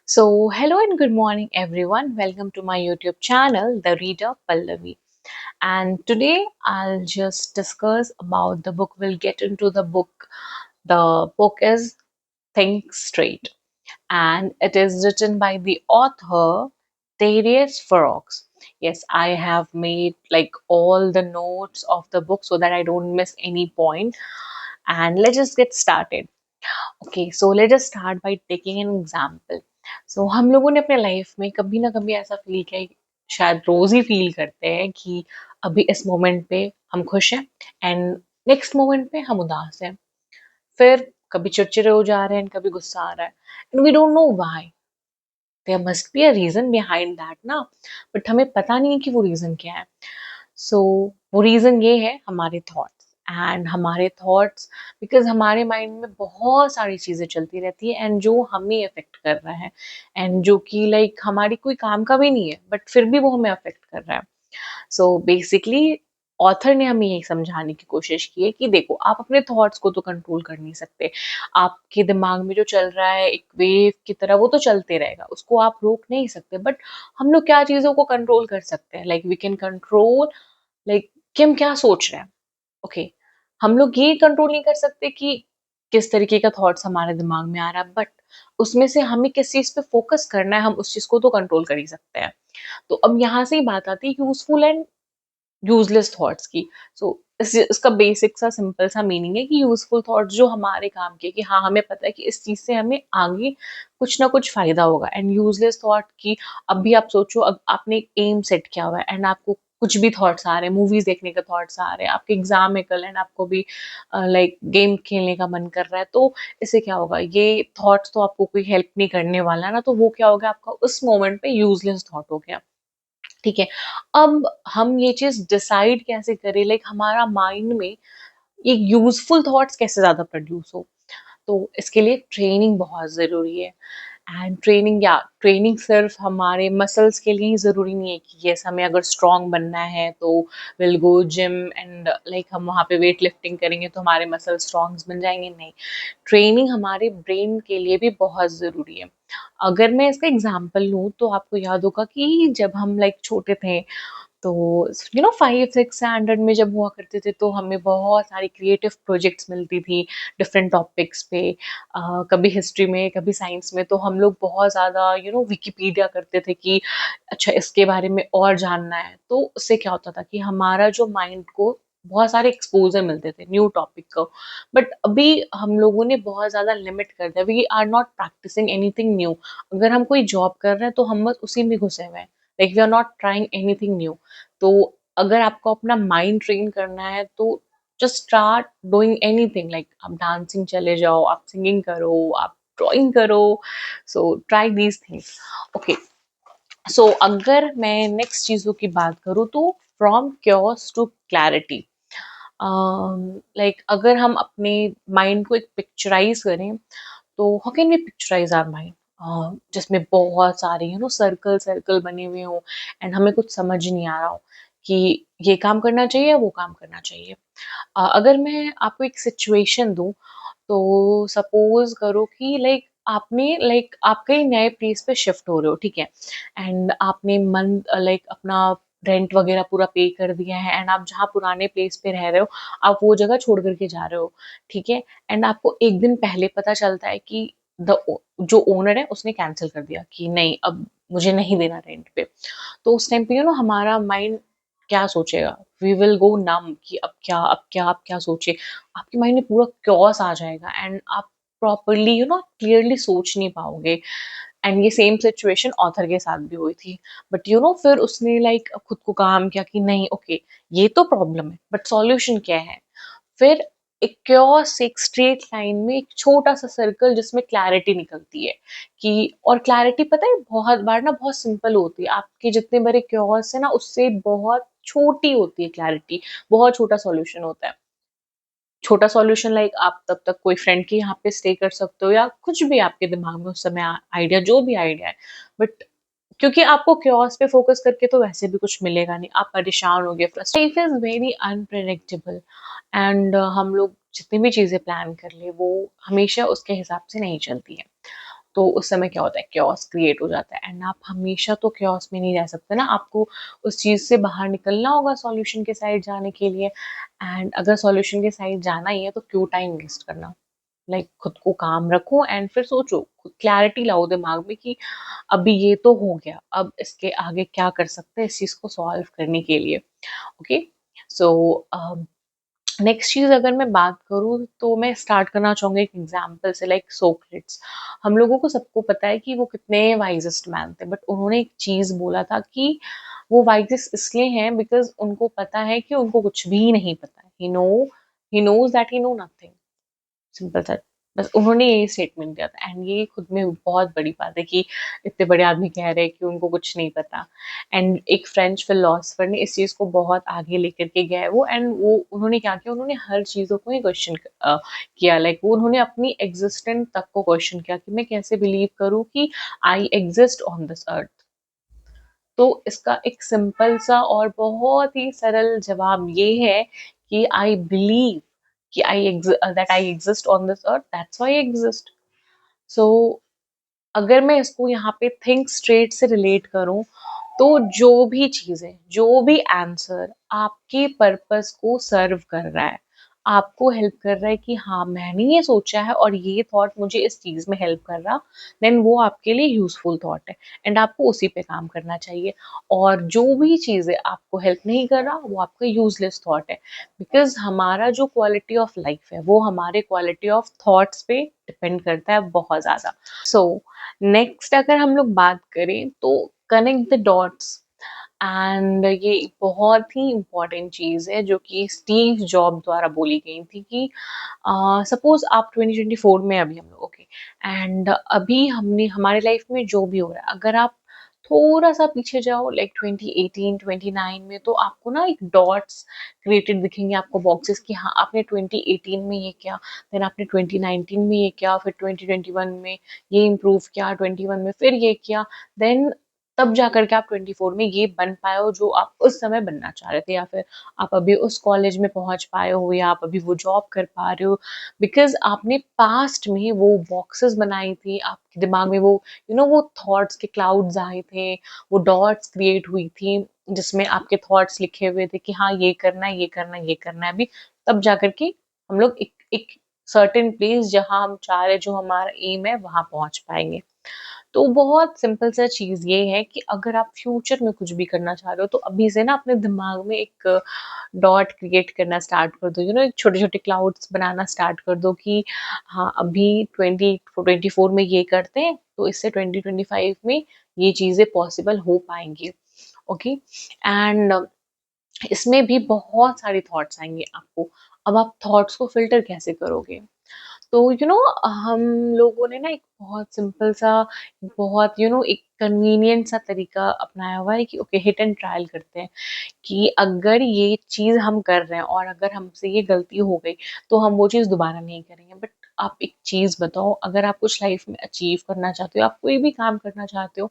Hello and good morning, everyone. Welcome to my YouTube channel, The Reader Pallavi. And today I'll just discuss about the book. We'll get into the book. The book is Think Straight, and it is written by the author Darius Farooq. Yes, I have made like all the notes of the book so that I don't miss any point. And let's just get started. Okay so let us start by taking an example हम लोगों ने अपने life में कभी ना कभी ऐसा feel किया है, शायद रोज ही फील करते हैं कि अभी इस मोमेंट पे हम खुश हैं एंड नेक्स्ट मोमेंट पे हम उदास हैं, फिर कभी चिड़चिड़े हो जा रहे हैं कभी गुस्सा आ रहा है and we don't know why. There must be a reason behind that ना, बट हमें पता नहीं है कि वो रीजन क्या है. सो वो रीजन ये है हमारे थॉट्स. एंड हमारे थॉट्स बिकॉज हमारे माइंड में बहुत सारी चीजें चलती रहती है एंड जो हमें अफेक्ट कर रहा है एंड जो कि लाइक हमारी कोई काम का भी नहीं है बट फिर भी वो हमें अफेक्ट कर रहा है. सो बेसिकली ऑथर ने हमें यही समझाने की कोशिश की है कि देखो, आप अपने थॉट्स को तो कंट्रोल कर नहीं सकते. आपके दिमाग में जो चल रहा है एक वेव की तरह वो तो चलते रहेगा, उसको आप रोक नहीं सकते. बट हम लोग क्या चीजों को कंट्रोल कर सकते हैं, like we can control like कि हम क्या सोच रहे हैं. ओके, हम लोग ये कंट्रोल नहीं कर सकते कि किस तरीके का थॉट्स हमारे दिमाग में आ रहा है, बट उसमें से हमें किस चीज पे फोकस करना है हम उस चीज को तो कंट्रोल कर ही सकते हैं. तो अब यहाँ से ही बात आती है यूजफुल एंड यूजलेस थॉट्स की. इसका बेसिक सा सिंपल सा मीनिंग है कि यूजफुल थॉट्स जो हमारे काम के, कि हाँ हमें पता है कि इस चीज से हमें आगे कुछ ना कुछ फायदा होगा. एंड यूजलेस थॉट की, अब भी आप सोचो, अब आपने एक एम सेट किया हुआ है एंड आपको कुछ भी थॉट्स आ रहे हैं, मूवीज देखने के थॉट्स आ रहे हैं, आपके एग्जाम है कल एंड आपको भी लाइक गेम खेलने का मन कर रहा है, तो इससे क्या होगा, ये थॉट्स तो आपको कोई हेल्प नहीं करने वाला ना, तो वो क्या होगा, आपका उस मोमेंट पे यूजलेस थॉट हो गया. ठीक है. अब हम ये चीज डिसाइड कैसे करें, लाइक हमारा माइंड में ये यूजफुल थॉट्स कैसे ज्यादा प्रोड्यूस हो. तो इसके लिए ट्रेनिंग बहुत ज़रूरी है. एंड ट्रेनिंग सिर्फ हमारे मसल्स के लिए ही ज़रूरी नहीं है कि यस हमें अगर स्ट्रांग बनना है तो will go gym and like हम वहाँ पे वेट लिफ्टिंग करेंगे तो हमारे मसल स्ट्रांग बन जाएंगे. नहीं, ट्रेनिंग हमारे ब्रेन के लिए भी बहुत ज़रूरी है. अगर मैं इसका एग्जांपल लूँ तो आपको याद होगा कि जब हम लाइक छोटे थे, तो 5 6 स्टैंडर्ड में जब हुआ करते थे तो हमें बहुत सारी क्रिएटिव प्रोजेक्ट्स मिलती थी डिफरेंट टॉपिक्स पे. कभी हिस्ट्री में कभी साइंस में, तो हम लोग बहुत ज़्यादा विकिपीडिया करते थे कि अच्छा इसके बारे में और जानना है. तो उससे क्या होता था कि हमारा जो माइंड को बहुत सारे एक्सपोजर मिलते थे न्यू टॉपिक को. बट अभी हम लोगों ने बहुत ज़्यादा लिमिट कर दिया, we are not practising anything new. अगर हम कोई जॉब कर रहे हैं तो हम बस उसी में घुसे हुए हैं, like we are not trying anything new. तो अगर आपको अपना माइंड ट्रेन करना है तो just start doing anything, like आप डांसिंग चले जाओ, आप सिंगिंग करो, आप ड्राइंग करो. So try these things. Okay, अगर मैं नेक्स्ट चीज़ों की बात करूँ तो from chaos to clarity. Like अगर हम अपने माइंड को एक पिक्चराइज करें, तो how can we picturise our mind, जिसमें बहुत सारे सर्कल सर्कल बने हुए हों एंड हमें कुछ समझ नहीं आ रहा हो कि ये काम करना चाहिए या वो काम करना चाहिए. अगर मैं आपको एक सिचुएशन दूं, तो सपोज करो कि लाइक आप कहीं नए प्लेस पे शिफ्ट हो रहे हो, ठीक है, एंड आपने मंथ लाइक अपना रेंट वगैरह पूरा पे कर दिया है एंड आप जहाँ पुराने प्लेस पे रह रहे हो आप वो जगह छोड़ करके जा रहे हो. ठीक है. एंड आपको एक दिन पहले पता चलता है कि द जो ओनर है उसने कैंसिल कर दिया कि नहीं, अब मुझे नहीं देना रेंट पे. तो उस टाइम पे हमारा माइंड क्या सोचेगा, वी विल गो नम कि अब क्या आप क्या सोचे. आपके माइंड में पूरा क्योस आ जाएगा एंड आप प्रॉपरली क्लियरली सोच नहीं पाओगे. एंड ये सेम सिचुएशन ऑथर के साथ भी हुई थी. बट फिर उसने लाइक खुद को काम किया कि नहीं, ओके, ये तो प्रॉब्लम है बट सॉल्यूशन क्या है. फिर एक क्योस एक स्ट्रेट लाइन में एक छोटा सा सर्कल जिसमें क्लैरिटी निकलती है. कि और क्लैरिटी पता है बहुत बार ना बहुत सिंपल होती है, आपके जितने बड़े क्योस है ना उससे बहुत छोटी होती है क्लैरिटी. बहुत छोटा सॉल्यूशन होता है. छोटा सॉल्यूशन लाइक आप तब तक कोई फ्रेंड के यहाँ पे स्टे कर सकते हो या कुछ भी आपके दिमाग में उस समय आइडिया, जो भी आइडिया है. बट क्योंकि आपको क्योस पे फोकस करके तो वैसे भी कुछ मिलेगा नहीं, आप परेशान हो गए. Life is very unpredictable and हम लोग जितनी भी चीजें प्लान कर ले वो हमेशा उसके हिसाब से नहीं चलती है. तो उस समय क्या होता है, chaos क्रिएट हो जाता है, एंड आप हमेशा तो chaos में नहीं रह सकते ना, आपको उस चीज़ से बाहर निकलना होगा सॉल्यूशन के साइड जाने के लिए। एंड अगर सॉल्यूशन के साइड जाना ही है तो क्यों टाइम वेस्ट करना। खुद को काम रखो एंड फिर सोचो, क्लैरिटी लाओ दिमाग में कि अभी ये तो हो गया, अब इसके आगे क्या कर सकते हैं इस चीज को सॉल्व करने के लिए। ओके, सो नेक्स्ट चीज अगर मैं बात करूँ तो मैं स्टार्ट करना चाहूंगी एक एग्जाम्पल से, लाइक सोक्रेट्स। हम लोगों को सबको पता है कि वो कितने वाइजेस्ट मैन थे, बट उन्होंने एक चीज बोला था कि वो वाइजेस्ट इसलिए हैं बिकॉज उनको पता है कि उनको कुछ भी नहीं पता है। He knows that he know nothing, simple सा। बस उन्होंने यही स्टेटमेंट दिया था, एंड ये खुद में बहुत बड़ी बात है कि इतने बड़े आदमी कह रहे हैं कि उनको कुछ नहीं पता। एंड एक फ्रेंच फिलोसफर ने इस चीज को बहुत आगे लेकर के गया है वो, एंड वो उन्होंने क्या किया, उन्होंने हर चीजों को ही क्वेश्चन किया। वो उन्होंने अपनी एग्जिस्टेंस तक को क्वेश्चन किया कि मैं कैसे बिलीव करूं कि आई एग्जिस्ट ऑन दिस अर्थ। तो इसका एक सिंपल सा और बहुत ही सरल जवाब ये है कि आई बिलीव कि I exist on this earth, that's why I exist. So अगर मैं इसको यहाँ पे थिंक स्ट्रेट से रिलेट करूं, तो जो भी चीजें, जो भी आंसर आपके पर्पस को सर्व कर रहा है, आपको हेल्प कर रहा है कि हाँ मैंने ये सोचा है और ये थॉट मुझे इस चीज में हेल्प कर रहा, देन वो आपके लिए यूजफुल थॉट है, एंड आपको उसी पे काम करना चाहिए। और जो भी चीजें आपको हेल्प नहीं कर रहा वो आपका यूजलेस थॉट है, बिकॉज हमारा जो क्वालिटी ऑफ लाइफ है वो हमारे क्वालिटी ऑफ थॉट्स पे डिपेंड करता है बहुत ज्यादा। सो नेक्स्ट अगर हम लोग बात करें तो कनेक्ट द डॉट्स, एंड ये एक बहुत ही इम्पॉर्टेंट चीज है जो कि स्टीव जॉब द्वारा बोली गई थी कि सपोज आप 2024 में, अभी हम लोग ओके, एंड अभी हमने हमारे लाइफ में जो भी हो रहा है, अगर आप थोड़ा सा पीछे जाओ लाइक 2018 29 में, तो आपको ना एक डॉट्स क्रिएटेड दिखेंगे आपको, बॉक्सेस कि हाँ आपने 2018 में ये किया, देन आपने 2019 में ये किया, फिर 2021 में ये इम्प्रूव किया, 21 में फिर ये किया, देन तब जा करके आप 24 में ये बन पाए हो जो आप उस समय बनना चाह रहे थे, या फिर आप अभी उस कॉलेज में पहुंच पाए हो, या आप अभी वो जॉब कर पा रहे हो, बिकॉज आपने पास्ट में वो बॉक्सेस बनाई थी, आपके दिमाग में वो वो थॉट्स के क्लाउड्स आए थे, वो डॉट्स क्रिएट हुई थी जिसमें आपके थॉट्स लिखे हुए थे कि हाँ ये करना है, ये करना है, ये करना है अभी, तब जा करके हम लोग एक सर्टेन प्लेस जहां हम चाह रहे, जो हमारा एम है, वहां पहुंच पाएंगे। तो बहुत सिंपल सा चीज ये है कि अगर आप फ्यूचर में कुछ भी करना चाह रहे हो तो अभी से ना अपने दिमाग में एक डॉट क्रिएट करना स्टार्ट कर दो, एक छोटे छोटे क्लाउड्स बनाना स्टार्ट कर दो कि हाँ अभी 2024 में ये करते हैं तो इससे 2025 में ये चीजें पॉसिबल हो पाएंगी। ओके, एंड इसमें भी बहुत सारी थॉट्स आएंगे आपको। अब आप थॉट्स को फिल्टर कैसे करोगे? तो हम लोगों ने ना एक बहुत सिंपल सा, बहुत एक कन्वीनियंट सा तरीका अपनाया हुआ है कि ओके हिट एंड ट्रायल करते हैं, कि अगर ये चीज हम कर रहे हैं और अगर हमसे ये गलती हो गई तो हम वो चीज दोबारा नहीं करेंगे। बट आप एक चीज बताओ, अगर आप कुछ लाइफ में अचीव करना चाहते हो, आप कोई भी काम करना चाहते हो,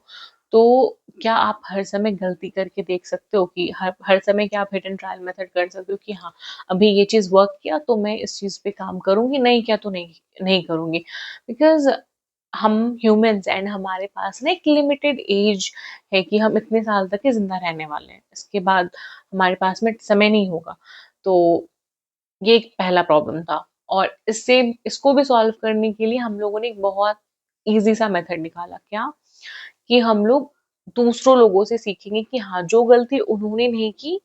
तो क्या आप हर समय गलती करके देख सकते हो कि हर समय क्या आप हिट एंड ट्रायल मेथड कर सकते हो कि हाँ अभी ये चीज वर्क किया तो मैं इस चीज पे काम करूंगी, नहीं किया तो नहीं नहीं करूंगी? बिकॉज हम ह्यूमंस एंड हमारे पास ना एक लिमिटेड एज है कि हम इतने साल तक ही जिंदा रहने वाले हैं, इसके बाद हमारे पास में समय नहीं होगा। तो ये एक पहला प्रॉब्लम था, और इसको भी सॉल्व करने के लिए हम लोगों ने एक बहुत इजी सा मेथड निकाला। क्या? कि हम लोग दूसरों लोगों से सीखेंगे कि हाँ जो गलती उन्होंने नहीं की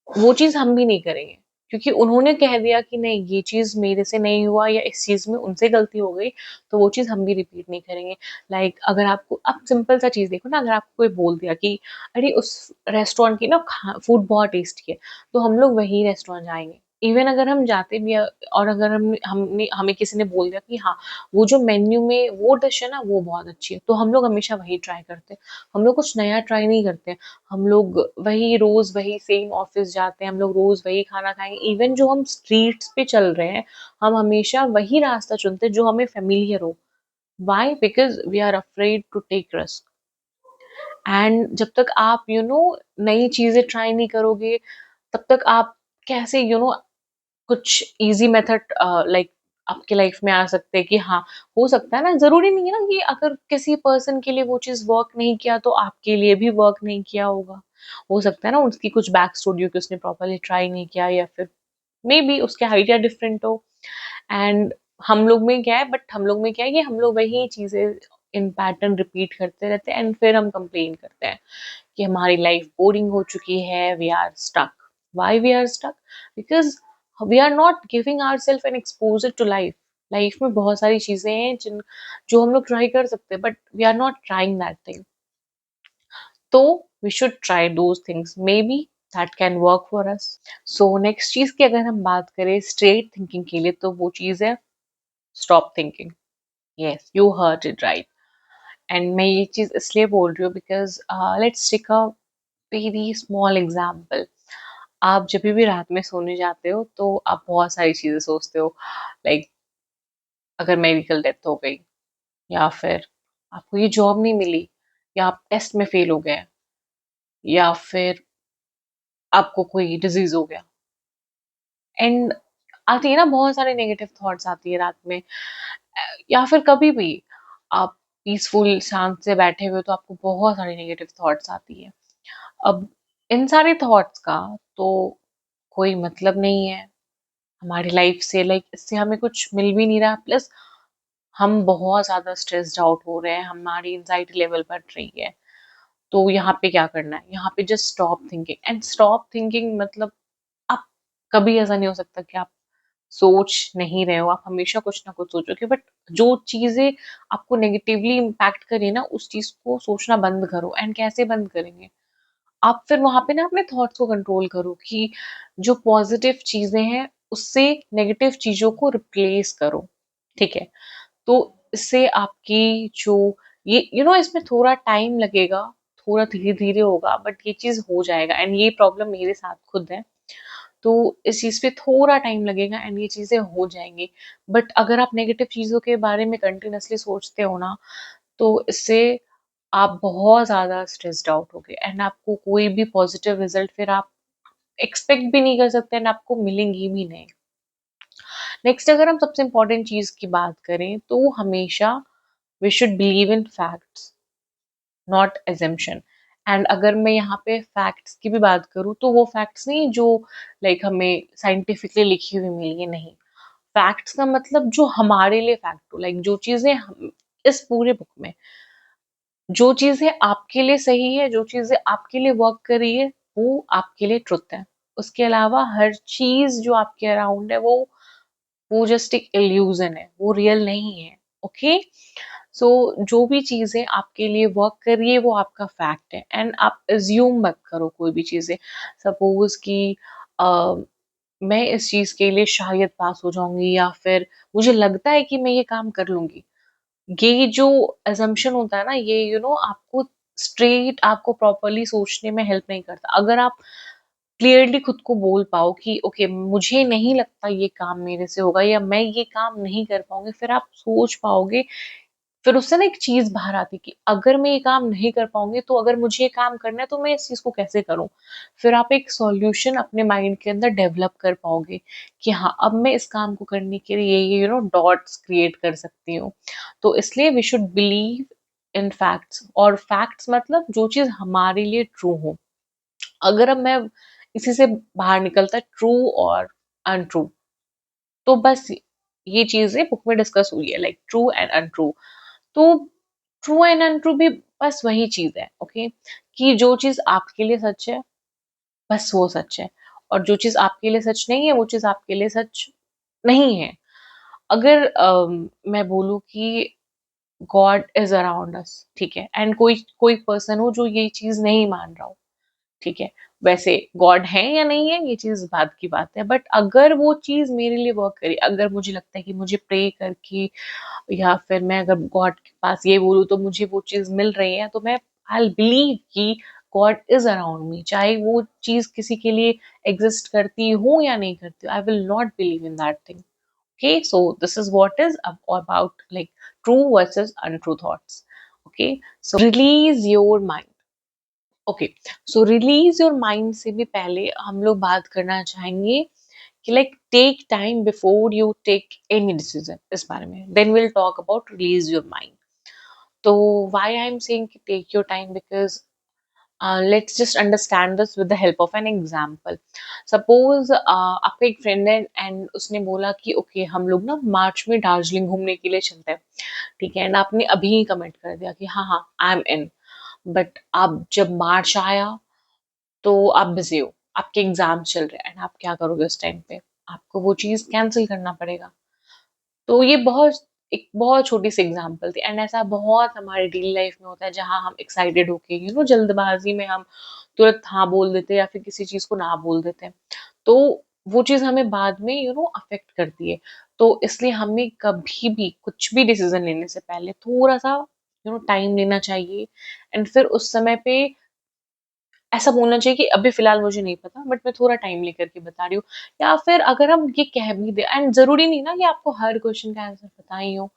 वो चीज हम भी नहीं करेंगे, क्योंकि उन्होंने कह दिया कि नहीं ये चीज मेरे से नहीं हुआ या इस चीज में उनसे गलती हो गई, तो वो चीज हम भी रिपीट नहीं करेंगे। अगर आपको, आप सिंपल सा चीज देखो ना, अगर आपको कोई बोल दिया कि अरे उस रेस्टोरेंट की ना फूड बहुत टेस्टी है, तो हम लोग वही रेस्टोरेंट जाएंगे। इवन अगर हम जाते भी हैं और अगर हमने हमें किसी ने बोल दिया कि हाँ वो जो मेन्यू में वो डिश है ना वो बहुत अच्छी है, तो हम लोग हमेशा वही ट्राई करते हैं। हम लोग कुछ नया ट्राई नहीं करते। हम लोग वही रोज वही सेम ऑफिस जाते हैं, हम लोग रोज वही खाना खाएंगे। इवन जो हम स्ट्रीट्स पे चल रहे हैं, हम हमेशा वही रास्ता चुनते हैं जो हमें फेमिलियर हो। Why? Because we are afraid to take risk. And जब तक आप नई चीजें ट्राई नहीं करोगे, तब तक आप कैसे कुछ इजी मेथड, लाइक आपके लाइफ में आ सकते हैं कि हाँ, हो सकता है ना, ज़रूरी नहीं है ना कि अगर किसी पर्सन के लिए वो चीज़ वर्क नहीं किया तो आपके लिए भी वर्क नहीं किया होगा। हो सकता है ना उसकी कुछ बैक स्टोरी हो कि उसने प्रॉपर्ली ट्राई नहीं किया, या फिर मेबी उसके आइडिया डिफरेंट हो। एंड हम लोग में क्या है कि हम लोग वही चीज़ें इन पैटर्न रिपीट करते रहते हैं एंड फिर हम कंप्लेन करते हैं कि हमारी लाइफ बोरिंग हो चुकी है, we are stuck. Why we are stuck? Because we are not giving ourselves an exposure to life. Life में बहुत सारी चीज़ें हैं जिन जो हम लोग ट्राई कर सकते हैं, but we are not trying that thing. तो we should try those things, maybe that can work for us. So next चीज़ की अगर हम बात करें स्ट्रेट थिंकिंग के लिए, तो वो चीज़ है stop thinking. Yes, you heard it right. And मैं ये चीज़ इसलिए बोल रही हूँ because let's take a very small example. आप जब भी रात में सोने जाते हो तो आप बहुत सारी चीज़ें सोचते हो, लाइक अगर मेडिकल डेथ हो गई, या फिर आपको ये जॉब नहीं मिली, या आप टेस्ट में फेल हो गए, या फिर आपको कोई डिजीज हो गया। एंड आती है ना बहुत सारे नेगेटिव थॉट्स आती है रात में। या फिर कभी भी आप पीसफुल शांत से बैठे हुए तो आपको बहुत सारी नेगेटिव थॉट्स आती है। अब इन सारे थॉट्स का तो कोई मतलब नहीं है हमारी लाइफ से, लाइक इससे हमें कुछ मिल भी नहीं रहा, प्लस हम बहुत ज़्यादा स्ट्रेस्ड आउट हो रहे हैं, हमारी एंजाइटी लेवल बढ़ रही है। तो यहाँ पे क्या करना है? यहाँ पे just stop thinking. And stop thinking मतलब आप कभी ऐसा नहीं हो सकता कि आप सोच नहीं रहे हो, आप हमेशा कुछ ना कुछ सोचोगे, बट जो चीज़ें आपको नेगेटिवली इम्पैक्ट करें ना, उस चीज़ को सोचना बंद करो। एंड कैसे बंद करेंगे? आप फिर वहाँ पे ना अपने थॉट्स को कंट्रोल करो कि जो पॉजिटिव चीज़ें हैं, उससे नेगेटिव चीज़ों को रिप्लेस करो, ठीक है? तो इससे आपकी जो ये इसमें थोड़ा टाइम लगेगा, थोड़ा धीरे-धीरे होगा, बट ये चीज़ हो जाएगा। एंड ये प्रॉब्लम मेरे साथ खुद है। तो इस चीज़ पे थोड़ा टाइम लगेगा एंड ये चीज़ें हो जाएँगी। बट अगर आप नेगेटिव चीज़ों के बारे में कंटीन्यूअसली सोचते हो ना, तो इससे आप बहुत ज़्यादा स्ट्रेस्ड आउट होगे एंड आपको कोई भी पॉजिटिव रिजल्ट फिर आप एक्सपेक्ट भी नहीं कर सकते एंड आपको मिलेंगी भी नहीं। नेक्स्ट अगर हम सबसे इम्पोर्टेंट चीज़ की बात करें, तो हमेशा we should believe in facts, not assumption। And अगर मैं यहाँ पे फैक्ट्स की भी बात करूँ, तो वो फैक्ट्स नहीं जो लाइक हमें साइंटिफिकली लिखी हुई मिली है, नहीं। फैक्ट्स का मतलब जो हमारे लिए फैक्ट हो, लाइक जो चीज़ें हम इस पूरे बुक में, जो चीज़ें आपके लिए सही है, जो चीज़ें आपके लिए वर्क कर रही है, वो आपके लिए ट्रुथ है। उसके अलावा हर चीज़ जो आपके अराउंड है, वो जस्ट एक इल्यूज़न है, वो रियल नहीं है, ओके? सो जो भी चीज़ें आपके लिए वर्क कर रही है, वो आपका फैक्ट है एंड आप अज़्यूम मत करो कोई भी चीज़ें। सपोज़ कि अ, मैं इस चीज़ के लिए शायद पास हो जाऊँगी, या फिर मुझे लगता है कि मैं ये काम कर लूँगी। ये जो असम्पशन होता है ना, ये आपको स्ट्रेट आपको प्रॉपर्ली सोचने में हेल्प नहीं करता। अगर आप क्लियरली खुद को बोल पाओ कि ओके, मुझे नहीं लगता ये काम मेरे से होगा, या मैं ये काम नहीं कर पाऊँगी, फिर आप सोच पाओगे। फिर उससे ना एक चीज़ बाहर आती है कि अगर मैं ये काम नहीं कर पाऊँगी, तो अगर मुझे ये काम करना है तो मैं इस चीज़ को कैसे करूँ? फिर आप एक सॉल्यूशन अपने माइंड के अंदर डेवलप कर पाओगे कि हाँ, अब मैं इस काम को करने के लिए ये डॉट्स क्रिएट कर सकती हूँ। तो इसलिए we should believe in facts, और फैक्ट्स मतलब जो चीज़ हमारे लिए ट्रू हो। अगर अब मैं इसी से बाहर निकलता ट्रू और अनट्रू, तो बस ये चीज़ें बुक में डिस्कस हुई है, लाइक ट्रू एंड अनट्रू। तो ट्रू एंड अनट्रू भी बस वही चीज़ है, ओके? कि जो चीज़ आपके लिए सच है, बस वो सच है, और जो चीज़ आपके लिए सच नहीं है, वो चीज़ आपके लिए सच नहीं है। अगर मैं बोलूँ कि गॉड इज़ अराउंड अस, ठीक है? एंड कोई कोई पर्सन हो जो ये चीज़ नहीं मान रहा हो, ठीक है? वैसे गॉड है या नहीं है, ये चीज़ बाद की बात है, बट अगर वो चीज़ मेरे लिए वर्क करी, अगर मुझे लगता है कि मुझे प्रे करके, या फिर मैं अगर गॉड के पास ये बोलूँ तो मुझे वो चीज़ मिल रही है, तो मैं आई विल बिलीव कि गॉड इज़ अराउंड मी, चाहे वो चीज़ किसी के लिए एग्ज़िस्ट करती हो या नहीं करती हो, I will not believe in that thing. Okay? So this is what is about like true versus untrue thoughts. Okay? So release your mind. Okay, so release your mind से भी पहले हम लोग बात करना चाहेंगे कि like take time before you take any decision इस बारे में, then will talk about release your mind. तो व्हाई आई एम सेइंग कि take your time, because let's just understand this with the help of an example. Suppose आपका एक friend है and उसने बोला कि ओके हम लोग ना मार्च में दार्जिलिंग घूमने के लिए चलते हैं, ठीक है, एंड आपने अभी ही कमेंट कर दिया कि हाँ हाँ आई एम इन। बट अब जब मार्च आया तो आप बिजी हो, आपके एग्जाम चल रहे हैं, एंड आप क्या करोगे उस टाइम पे? आपको वो चीज कैंसिल करना पड़ेगा। तो ये एक बहुत छोटी सी एग्जांपल थी, एंड ऐसा बहुत हमारे डेली लाइफ में होता है जहां हम एक्साइटेड होके जल्दबाजी में हम तुरंत हाँ बोल देते हैं या फिर किसी चीज को ना बोल देते हैं। तो वो चीज हमें बाद में अफेक्ट करती है। तो इसलिए हमें कभी भी कुछ भी डिसीजन लेने से पहले थोड़ा सा टाइम लेना चाहिए, एंड फिर उस समय पे ऐसा बोलना चाहिए कि अभी फिलहाल मुझे नहीं पता, बट मैं थोड़ा टाइम लेकर के बता रही हूँ। या फिर अगर हम ये कह भी दे, एंड जरूरी नहीं ना कि आपको हर क्वेश्चन का आंसर पता ही हो,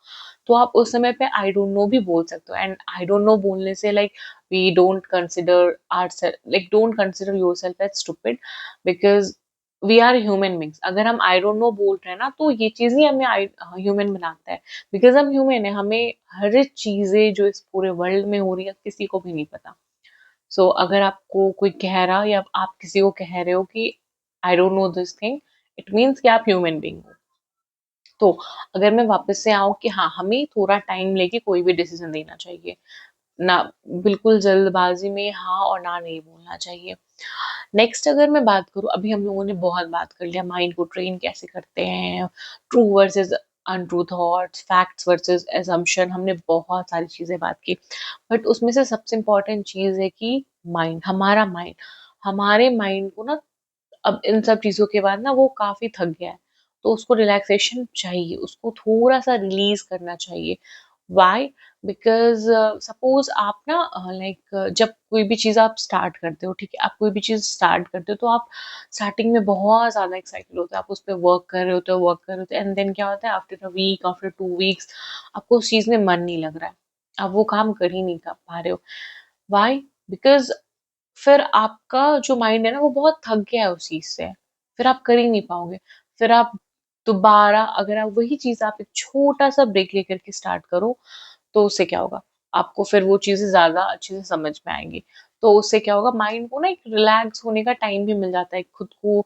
तो आप उस समय पे आई डोंट नो भी बोल सकते हो। एंड आई डोंट नो बोलने से like we don't consider our like don't consider yourself as stupid, because we are human beings. अगर हम आई डोंट नो बोल रहे हैं ना, तो ये चीज ही हमें ह्यूमन बनाता है, बिकॉज हम ह्यूमन है, हमें हर चीजें जो इस पूरे वर्ल्ड में हो रही है किसी को भी नहीं पता। सो अगर आपको कोई कह रहा या आप किसी को कह रहे हो कि I don't know this thing, it means कि आप ह्यूमन बीइंग हो। तो अगर मैं वापस से आऊं कि हाँ हमें थोड़ा टाइम लेके कोई भी डिसीजन देना चाहिए, ना बिल्कुल जल्दबाजी में हाँ और ना नहीं बोलना चाहिए। नेक्स्ट अगर मैं बात करूँ, अभी हम लोगों ने बहुत बात कर लिया माइंड को ट्रेन कैसे करते हैं, true versus untrue thoughts, facts versus assumption, हमने बहुत सारी चीजें बात की। बट उसमें से सबसे इम्पोर्टेंट चीज है कि माइंड, हमारा माइंड, हमारे माइंड को ना अब इन सब चीज़ों के बाद ना वो काफ़ी थक गया है। तो उसको रिलैक्सेशन चाहिए, उसको थोड़ा-सा रिलीज़ करना चाहिए। व्हाई? बिकॉज़ सपोज़ आप ना लाइक जब कोई भी चीज़ आप स्टार्ट करते हो, ठीक है? आप कोई भी चीज़ स्टार्ट करते हो तो आप स्टार्टिंग में बहुत ज़्यादा एक्साइटेड होते हो। आप उस पे वर्क कर रहे होते हो एंड देन क्या होता है, after a week, after 2 weeks आपको उस चीज़ में मन नहीं लग रहा है। आप वो काम कर ही नहीं कर पा रहे हो। व्हाई? बिकॉज़ फिर आपका जो माइंड है ना वो बहुत थक गया है उस चीज़ से, फिर आप कर ही नहीं पाओगे। फिर आप दोबारा अगर आप वही चीज़ आप एक छोटा-सा ब्रेक लेकर के स्टार्ट करो, तो उससे क्या होगा? आपको फिर वो चीज़ें ज़्यादा अच्छे से समझ में आएँगी। तो उससे क्या होगा, माइंड को ना एक रिलैक्स होने का टाइम भी मिल जाता है, खुद को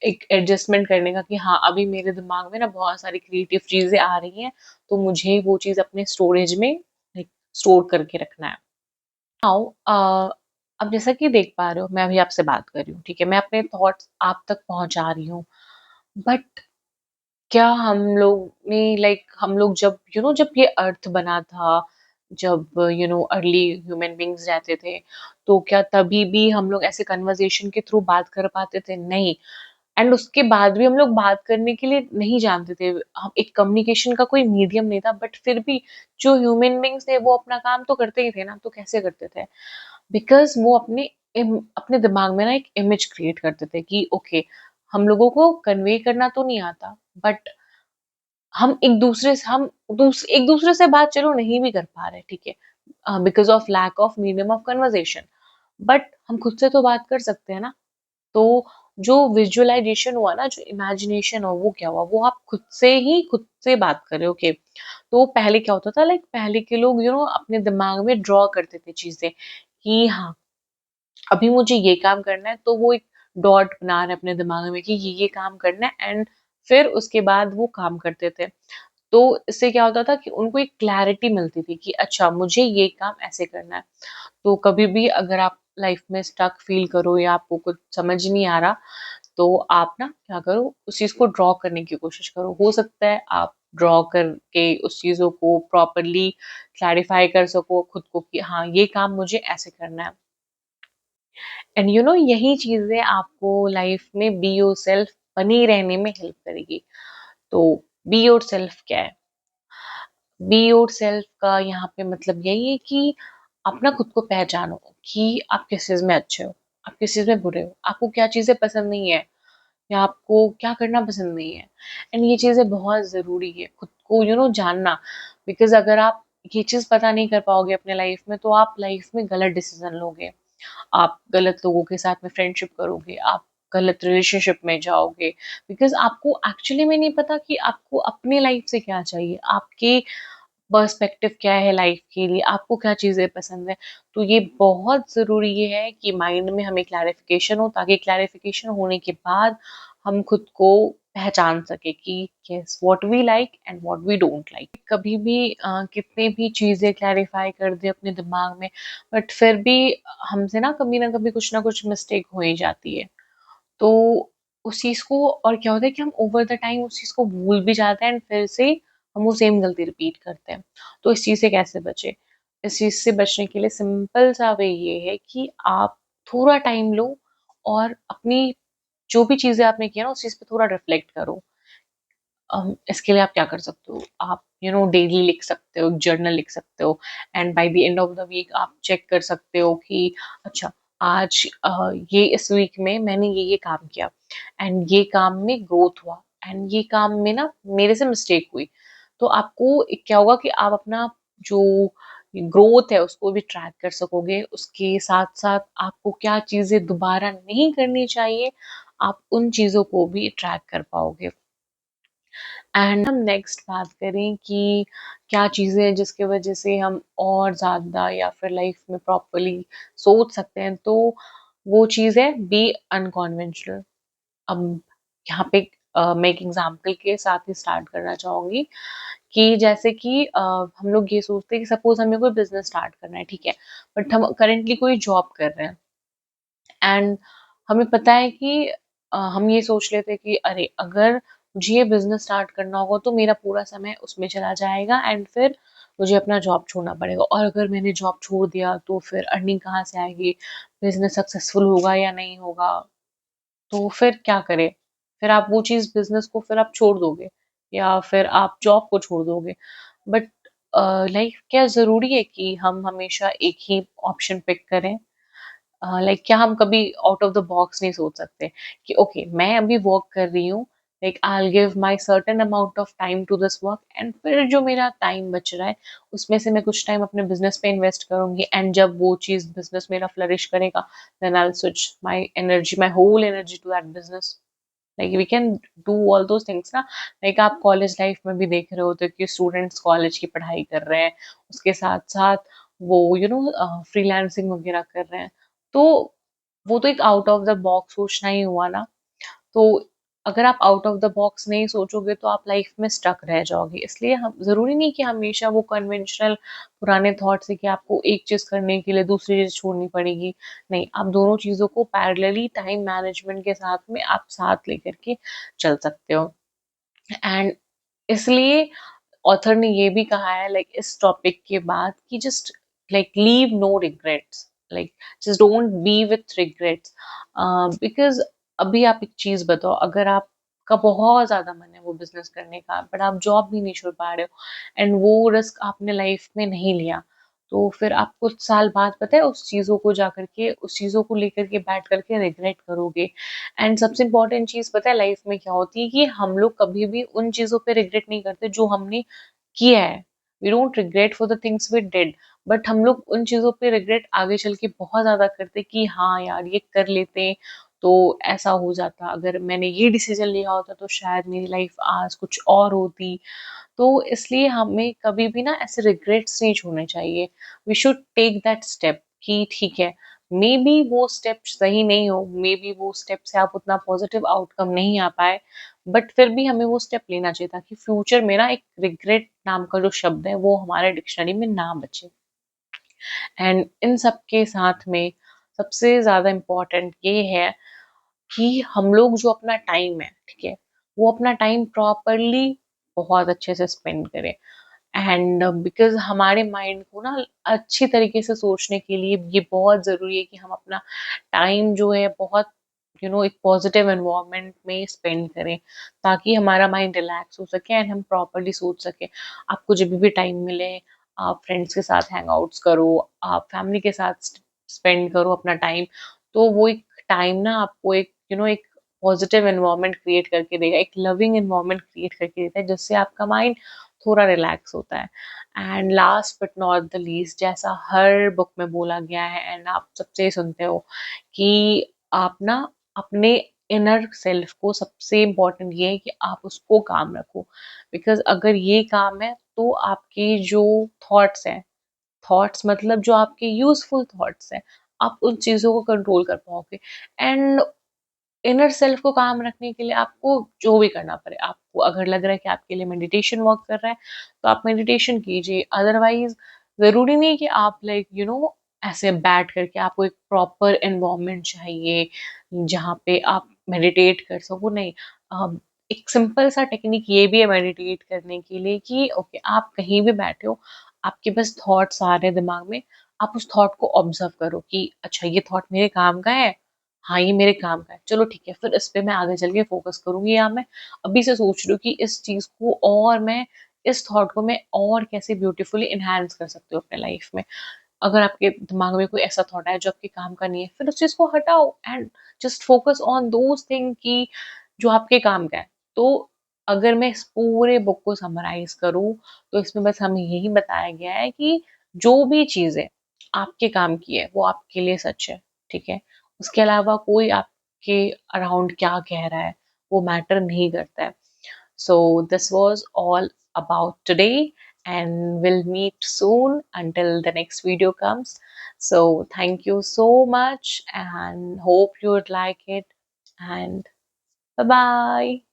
एक एडजस्टमेंट करने का कि हाँ, अभी मेरे दिमाग में ना बहुत सारी क्रिएटिव चीज़ें आ रही हैं, तो मुझे वो चीज़ अपने स्टोरेज में लाइक स्टोर करके रखना है। नाउ अब जैसा कि देख पा रहे हो मैं अभी आपसे बात कर रही हूँ, ठीक है? मैं अपने थॉट्स आप तक पहुँचा रही हूँ। बट क्या हम लोग ने लाइक हम लोग जब जब ये अर्थ बना था, जब अर्ली ह्यूमन बीइंग्स रहते थे, तो क्या तभी भी हम लोग ऐसे कन्वर्सेशन के थ्रू बात कर पाते थे? नहीं। एंड उसके बाद भी हम लोग बात करने के लिए नहीं जानते थे। हम एक कम्युनिकेशन का कोई मीडियम नहीं था, बट फिर भी जो ह्यूमन बीइंग्स थे वो अपना काम तो करते ही थे ना, तो कैसे करते थे? बिकॉज़ वो अपने दिमाग में ना एक इमेज क्रिएट करते थे कि ओके, हम लोगों को कन्वे करना तो नहीं आता, बट हम एक दूसरे से बात चलो नहीं भी कर पा रहे, ठीक है? Because of lack of medium of conversation, but हम खुद से तो बात कर सकते हैं ना। तो जो विजुअलाइजेशन हुआ ना, जो इमेजिनेशन हुआ, वो क्या हुआ? वो आप खुद से बात कर रहे हो, ओके। तो पहले क्या होता था, लाइक पहले के लोग अपने दिमाग में ड्रॉ करते थे चीज़ें कि हाँ, अभी मुझे ये काम करना है, तो वो एक डॉट बना रहे अपने दिमाग में कि ये काम करना है, एंड फिर उसके बाद वो काम करते थे। तो इससे क्या होता था कि उनको एक क्लैरिटी मिलती थी कि अच्छा मुझे ये काम ऐसे करना है। तो कभी भी अगर आप लाइफ में स्टक फील करो या आपको कुछ समझ नहीं आ रहा, तो आप ना क्या करो, उस चीज़ को ड्रॉ करने की कोशिश करो। हो सकता है आप ड्रॉ करके उस चीज़ों को प्रॉपर्ली क्लैरिफ़ाई कर सको खुद को कि हाँ, ये काम मुझे ऐसे करना है। एंड यही चीज़ें आपको लाइफ में बी योरसेल्फ बनी रहने में हेल्प करेगी। तो बी योरसेल्फ क्या है? बी योरसेल्फ का यहाँ पे मतलब यही है कि आप ना खुद को पहचानो कि आप किस चीज़ में अच्छे हो, आप किस चीज़ में बुरे हो, आपको क्या चीज़ें पसंद नहीं है या आपको क्या करना पसंद नहीं है। एंड ये चीज़ें बहुत ज़रूरी है खुद को जानना, बिकॉज़ अगर आप ये चीज़ पता नहीं कर पाओगे अपने लाइफ में, तो आप लाइफ में गलत डिसीज़न लोगे। आप गलत लोगों के साथ में फ्रेंडशिप करोगे, आप गलत रिलेशनशिप में जाओगे, बिकॉज आपको एक्चुअली में नहीं पता कि आपको अपनी लाइफ से क्या चाहिए, आपके पर्सपेक्टिव क्या है लाइफ के लिए, आपको क्या चीज़ें पसंद है। तो ये बहुत ज़रूरी ये है कि माइंड में हमें क्लैरिफिकेशन हो, ताकि क्लैरिफिकेशन होने के बाद हम खुद को पहचान सके कि yes what we like and what we don't like. कभी भी कितने भी चीज़ें क्लैरिफाई कर दे अपने दिमाग में, बट फिर भी हमसे ना कभी कुछ ना कुछ मिस्टेक हो ही जाती है। तो उस चीज़ को, और क्या होता है कि हम ओवर द टाइम उस चीज़ को भूल भी जाते हैं एंड फिर से हम वो सेम गलती रिपीट करते हैं। तो इस चीज़ से कैसे बचें? इस चीज़ से बचने के लिए सिंपल सा वे ये है कि आप थोड़ा टाइम लो और अपनी जो भी चीज़ें आपने की है ना, उस चीज़ पे थोड़ा रिफ्लेक्ट करो। इसके लिए आप क्या कर सकते हो, आप डेली लिख सकते हो, जर्नल लिख सकते हो, and by the end of the week आप चेक कर सकते हो कि अच्छा आज ये इस वीक में मैंने ये काम किया एंड ये काम में ग्रोथ हुआ एंड ये काम में ना मेरे से मिस्टेक हुई। तो आपको एक क्या होगा कि आप अपना जो ग्रोथ है उसको भी ट्रैक कर सकोगे, उसके साथ साथ आपको क्या चीजें दोबारा नहीं करनी चाहिए, आप उन चीजों को भी ट्रैक कर पाओगे। एंड हम नेक्स्ट बात करें कि क्या चीज़ें हैं जिसकी वजह से हम और ज़्यादा या फिर लाइफ में प्रॉपरली सोच सकते हैं, तो वो चीज़ है बी अनकन्वेंशनल। अब यहाँ पे मैं एक एग्जांपल के साथ ही स्टार्ट करना चाहूँगी कि जैसे कि हम लोग ये सोचते हैं कि सपोज हमें कोई बिजनेस स्टार्ट करना है, ठीक है, बट हम करेंटली कोई जॉब कर रहे हैं एंड हमें पता है कि हम ये सोच लेते हैं कि अरे अगर मुझे ये बिजनेस स्टार्ट करना होगा तो मेरा पूरा समय उसमें चला जाएगा एंड फिर मुझे अपना जॉब छोड़ना पड़ेगा, और अगर मैंने जॉब छोड़ दिया तो फिर अर्निंग कहाँ से आएगी, बिजनेस सक्सेसफुल होगा या नहीं होगा, तो फिर क्या करें? फिर आप वो चीज़ बिजनेस को फिर आप छोड़ दोगे या फिर आप जॉब को छोड़ दोगे। बट लाइक क्या ज़रूरी है कि हम हमेशा एक ही ऑप्शन पिक करें? लाइक क्या हम कभी आउट ऑफ द बॉक्स नहीं सोच सकते कि ओके मैं अभी वर्क कर रही हूँ, like I will give my certain amount of time to this work and फिर जो मेरा टाइम बच रहा है उसमें से मैं कुछ टाइम अपने बिजनेस पे इन्वेस्ट करूंगी, एंड जब वो चीज बिजनेस मेरा फ्लरिश करेगा then I will switch my energy, my whole energy to that business. Like we can do all those things ना। लाइक आप कॉलेज लाइफ में भी देख रहे होते कि स्टूडेंट्स कॉलेज की पढ़ाई कर रहे हैं, उसके साथ साथ वो फ्रीलांसिंग वगैरह कर रहे हैं। तो वो तो एक आउट ऑफ द बॉक्स सोचना ही हुआ ना। तो अगर आप आउट ऑफ द बॉक्स नहीं सोचोगे तो आप लाइफ में स्टक रह जाओगे। इसलिए हम ज़रूरी नहीं कि हमेशा वो कन्वेंशनल पुराने थॉट्स है कि आपको एक चीज़ करने के लिए दूसरी चीज़ छोड़नी पड़ेगी। नहीं, आप दोनों चीज़ों को पैरेलली टाइम मैनेजमेंट के साथ में आप साथ लेकर के चल सकते हो। एंड इसलिए ऑथर ने ये भी कहा है लाइक इस टॉपिक के बाद कि just like leave no regrets, like just don't be with regrets. Because अभी आप एक चीज बताओ, अगर आपका बहुत ज्यादा मन है वो बिजनेस करने का बट आप जॉब भी नहीं छोड़ पा रहे हो एंड वो रिस्क आपने लाइफ में नहीं लिया, तो फिर आप कुछ साल बाद पता है उस चीजों को जाकर के उस चीजों को लेकर के बैठ करके रिग्रेट करोगे। एंड सबसे इम्पोर्टेंट चीज पता है लाइफ में क्या होती है कि हम लोग कभी भी उन चीजों पे रिग्रेट नहीं करते जो हमने किया है। We don't regret for the things we did, but हम लोग उन चीजों पे रिग्रेट आगे चल के बहुत ज्यादा करते कि हाँ यार ये कर लेते तो ऐसा हो जाता, अगर मैंने ये डिसीजन लिया होता तो शायद मेरी लाइफ आज कुछ और होती। तो इसलिए हमें कभी भी ना ऐसे रिग्रेट्स नहीं छोड़ने चाहिए। We should take that step कि ठीक है, मे बी वो स्टेप सही नहीं हो, मे बी वो स्टेप से आप उतना पॉजिटिव आउटकम नहीं आ पाए, बट फिर भी हमें वो स्टेप लेना चाहिए ताकि फ्यूचर में ना एक रिग्रेट नाम का जो शब्द है वो हमारे डिक्शनरी में ना बचे। एंड इन सब के साथ में सबसे ज्यादा इम्पोर्टेंट ये है कि हम लोग जो अपना टाइम है, ठीक है, वो अपना टाइम प्रॉपरली बहुत अच्छे से स्पेंड करें। एंड बिकॉज हमारे माइंड को ना अच्छी तरीके से सोचने के लिए ये बहुत ज़रूरी है कि हम अपना टाइम जो है बहुत एक पॉजिटिव एनवायरनमेंट में स्पेंड करें, ताकि हमारा माइंड रिलैक्स हो सके एंड हम प्रॉपरली सोच सके। आपको जब भी टाइम मिले आप फ्रेंड्स के साथ हैंग आउट्स करो, आप फैमिली के साथ स्पेंड करो अपना टाइम, तो वो एक टाइम ना आपको एक एक पॉजिटिव एनवायरनमेंट क्रिएट करके देगा, एक लविंग एनवायरनमेंट क्रिएट करके देता है जिससे आपका माइंड थोड़ा रिलैक्स होता है। And last but not the least, जैसा हर बुक में बोला गया है एंड आप सबसे सुनते हो कि आप ना अपने इनर सेल्फ को सबसे इम्पोर्टेंट ये है कि आप उसको काम रखो, बिकॉज अगर ये काम है तो आपके जो थॉट्स हैं, थॉट्स मतलब जो आपके यूजफुल थॉट्स हैं, आप उन चीज़ों को कंट्रोल कर पाओगे। एंड इनर सेल्फ को काम रखने के लिए आपको जो भी करना पड़े, आपको अगर लग रहा है कि आपके लिए मेडिटेशन वर्क कर रहा है तो आप मेडिटेशन कीजिए, अदरवाइज ज़रूरी नहीं कि आप लाइक ऐसे बैठ करके आपको एक प्रॉपर एनवायरनमेंट चाहिए जहाँ पे आप मेडिटेट कर सको, नहीं। एक सिंपल सा टेक्निक ये भी है मेडिटेट करने के लिए कि ओके, आप कहीं भी बैठे हो, आपके बस थॉट्स आ रहे हैं दिमाग में, आप उस थॉट को ऑब्जर्व करो कि अच्छा ये थॉट मेरे काम का है, हाँ ये मेरे काम का है, चलो ठीक है, फिर इस पे मैं आगे चल के फोकस करूंगी, या मैं अभी से सोच रही हूँ कि इस चीज को और मैं, इस थॉट को मैं और कैसे ब्यूटीफुली इनहेंस कर सकती हूँ अपने लाइफ में। अगर आपके दिमाग में कोई ऐसा थॉट है जो आपके काम का नहीं है, फिर उस चीज को हटाओ and just focus on those thing की जो आपके काम का है। तो अगर मैं इस पूरे बुक को समराइज करूँ तो इसमें बस हमें यही बताया गया है कि जो भी चीजें आपके काम की है वो आपके लिए सच है, ठीक है। उसके अलावा कोई आपके अराउंड क्या कह रहा है वो मैटर नहीं करता है। So this was all about today, and we'll meet soon until the next video comes. So thank you so much and hope you would like it, and bye bye.